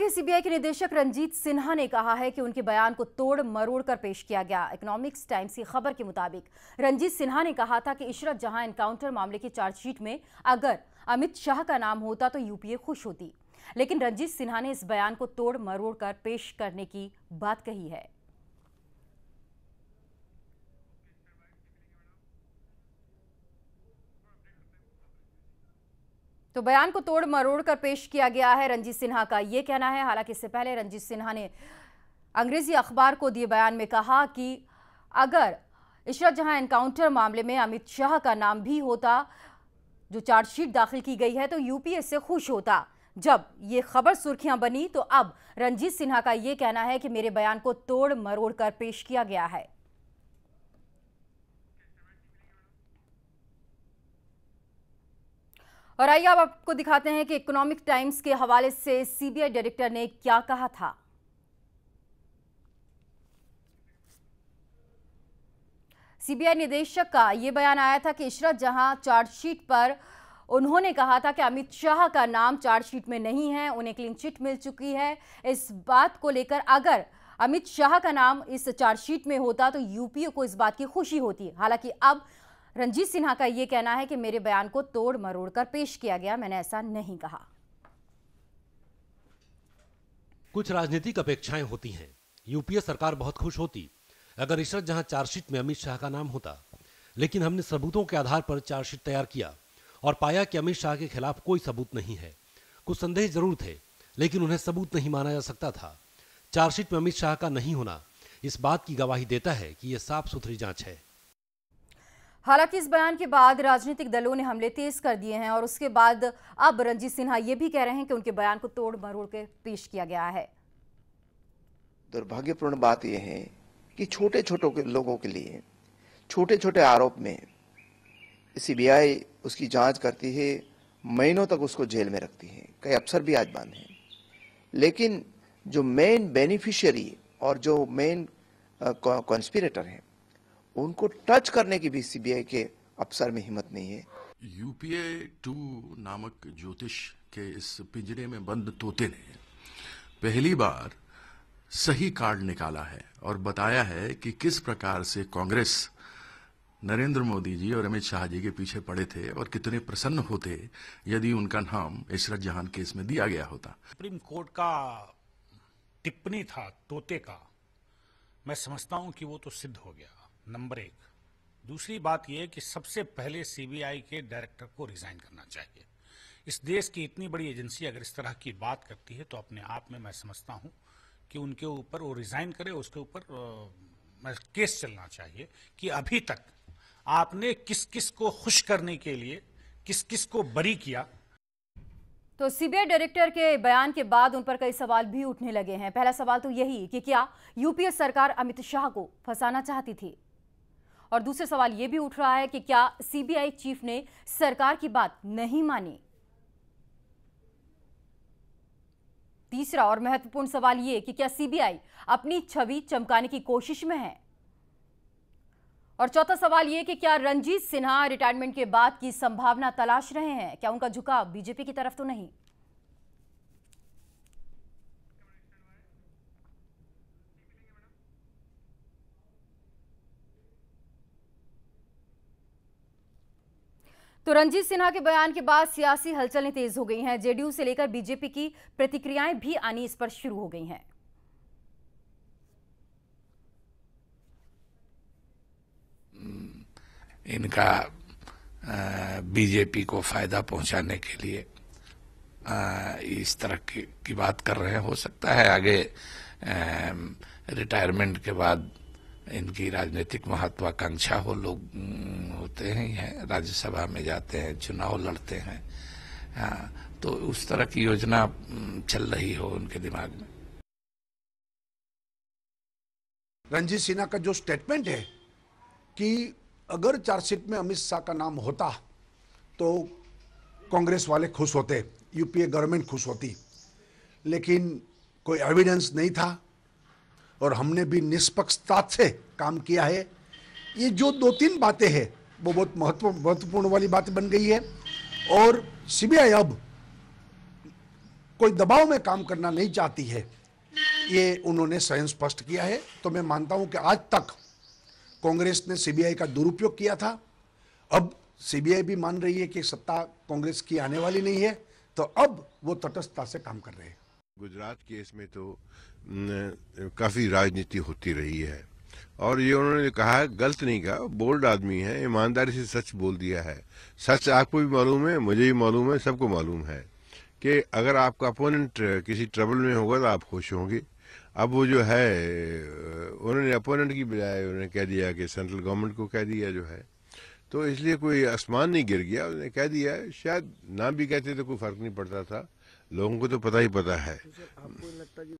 में सीबीआई के निदेशक रंजीत सिन्हा ने कहा है कि उनके बयान को तोड़ मरोड़ कर पेश किया गया। इकोनॉमिक्स टाइम्स की खबर के मुताबिक रंजीत सिन्हा ने कहा था कि इशरत जहां एनकाउंटर मामले की चार्जशीट में अगर अमित शाह का नाम होता तो यूपीए खुश होती, लेकिन रंजीत सिन्हा ने इस बयान को तोड़ मरोड़ कर पेश करने की बात कही है। तो बयान को तोड़ मरोड़ कर पेश किया गया है, रंजीत सिन्हा का यह कहना है। हालांकि इससे पहले रंजीत सिन्हा ने अंग्रेजी अखबार को दिए बयान में कहा कि अगर इशरत जहां एनकाउंटर मामले में अमित शाह का नाम भी होता, जो चार्जशीट दाखिल की गई है, तो यूपीए से खुश होता। जब ये खबर सुर्खियां बनी तो अब रंजीत सिन्हा का यह कहना है कि मेरे बयान को तोड़ मरोड़ कर पेश किया गया है। और आइए अब आपको दिखाते हैं कि इकोनॉमिक टाइम्स के हवाले से सीबीआई डायरेक्टर ने क्या कहा था। सीबीआई निदेशक का यह बयान आया था कि इशरत जहां चार्जशीट पर उन्होंने कहा था कि अमित शाह का नाम चार्जशीट में नहीं है, उन्हें क्लीन चिट मिल चुकी है। इस बात को लेकर अगर अमित शाह का नाम इस चार्जशीट में होता तो यूपीए को इस बात की खुशी होती। हालांकि अब रंजीत सिन्हा का यह कहना है कि मेरे बयान को तोड़ मरोड़ कर पेश किया गया, मैंने ऐसा नहीं कहा। कुछ राजनीतिक अपेक्षाएं होती हैं। यूपीए सरकार बहुत खुश होती अगर इशरत जहां चार्जशीट में अमित शाह का नाम होता, लेकिन हमने सबूतों के आधार पर चार्जशीट तैयार किया और पाया कि अमित शाह के खिलाफ कोई सबूत नहीं है। कुछ संदेह जरूर थे, लेकिन उन्हें सबूत नहीं माना जा सकता था। चार्जशीट में अमित शाह का नहीं होना इस बात की गवाही देता है कि यह साफ सुथरी जांच है। हालांकि इस बयान के बाद राजनीतिक दलों ने हमले तेज कर दिए हैं और उसके बाद अब रंजीत सिन्हा ये भी कह रहे हैं कि उनके बयान को तोड़ मरोड़ के पेश किया गया है। दुर्भाग्यपूर्ण बात यह है कि छोटे छोटे लोगों के लिए छोटे छोटे आरोप में सीबीआई उसकी जांच करती है, महीनों तक उसको जेल में रखती है। कई अफसर भी आज बंद हैं, लेकिन जो मेन बेनिफिशियरी और जो मेन कॉन्स्पिरेटर हैं उनको टच करने की भी सीबीआई के अफसर में हिम्मत नहीं है। यूपीए 2 नामक ज्योतिष के इस पिंजरे में बंद तोते ने पहली बार सही कार्ड निकाला है और बताया है कि किस प्रकार से कांग्रेस नरेंद्र मोदी जी और अमित शाह जी के पीछे पड़े थे और कितने प्रसन्न होते यदि उनका नाम इशरत जहां केस में दिया गया होता। सुप्रीम कोर्ट का टिप्पणी था तोते का, मैं समझता हूं कि वो तो सिद्ध हो गया, नंबर 1। दूसरी बात यह कि सबसे पहले सीबीआई के डायरेक्टर को रिजाइन करना चाहिए। इस देश की इतनी बड़ी एजेंसी अगर इस तरह की बात करती है तो अपने आप में मैं समझता हूं कि उनके ऊपर वो रिजाइन करे, उसके ऊपर केस चलना चाहिए कि अभी तक आपने किस किस को खुश करने के लिए किस किस को बरी किया। तो सीबीआई डायरेक्टर के बयान के बाद उन पर कई सवाल भी उठने लगे हैं। पहला सवाल तो यही कि क्या यूपीए सरकार अमित शाह को फंसाना चाहती थी, और दूसरा सवाल यह भी उठ रहा है कि क्या सीबीआई चीफ ने सरकार की बात नहीं मानी। तीसरा और महत्वपूर्ण सवाल यह कि क्या सीबीआई अपनी छवि चमकाने की कोशिश में है, और चौथा सवाल यह कि क्या रंजीत सिन्हा रिटायरमेंट के बाद की संभावना तलाश रहे हैं, क्या उनका झुकाव बीजेपी की तरफ तो नहीं। तो रंजीत सिन्हा के बयान के बाद सियासी हलचलें तेज हो गई हैं। जेडीयू से लेकर बीजेपी की प्रतिक्रियाएं भी आनी इस पर शुरू हो गई हैं। इनका बीजेपी को फायदा पहुंचाने के लिए इस तरह की बात कर रहे हैं। हो सकता है आगे रिटायरमेंट के बाद इनकी राजनीतिक महत्वाकांक्षा हो, लोग होते हैं राज्यसभा में जाते हैं, चुनाव लड़ते हैं, तो उस तरह की योजना चल रही हो उनके दिमाग में। रंजीत सिन्हा का जो स्टेटमेंट है कि अगर चार्जशीट में अमित शाह का नाम होता तो कांग्रेस वाले खुश होते, यूपीए गवर्नमेंट खुश होती, लेकिन कोई एविडेंस नहीं था और हमने भी निष्पक्षता से काम किया है। ये जो 2-3 बातें हैं वो बहुत महत्वपूर्ण वाली बात बन गई है। और सीबीआई अब कोई दबाव में काम करना नहीं चाहती है, ये उन्होंने स्वयं स्पष्ट किया है। तो मैं मानता हूं कि आज तक कांग्रेस ने सीबीआई का दुरुपयोग किया था, अब सीबीआई भी मान रही है कि सत्ता कांग्रेस की आने वाली नहीं है, तो अब वो तटस्थता से काम कर रहे हैं। गुजरात केस में तो काफी राजनीति होती रही है और ये उन्होंने कहा है, गलत नहीं कहा, बोल्ड आदमी है, ईमानदारी से सच बोल दिया है। सच आपको भी मालूम है, मुझे भी मालूम है, सबको मालूम है कि अगर आपका अपोनेंट किसी ट्रबल में होगा तो आप खुश होंगे। अब वो जो है उन्होंने अपोनेंट की बजाय उन्होंने कह दिया कि सेंट्रल गवर्नमेंट को कह दिया जो है, तो इसलिए कोई आसमान नहीं गिर गया, उन्होंने कह दिया है। शायद ना भी कहते तो कोई फर्क नहीं पड़ता था, लोगों को तो पता ही पता है। आपको लगता है कि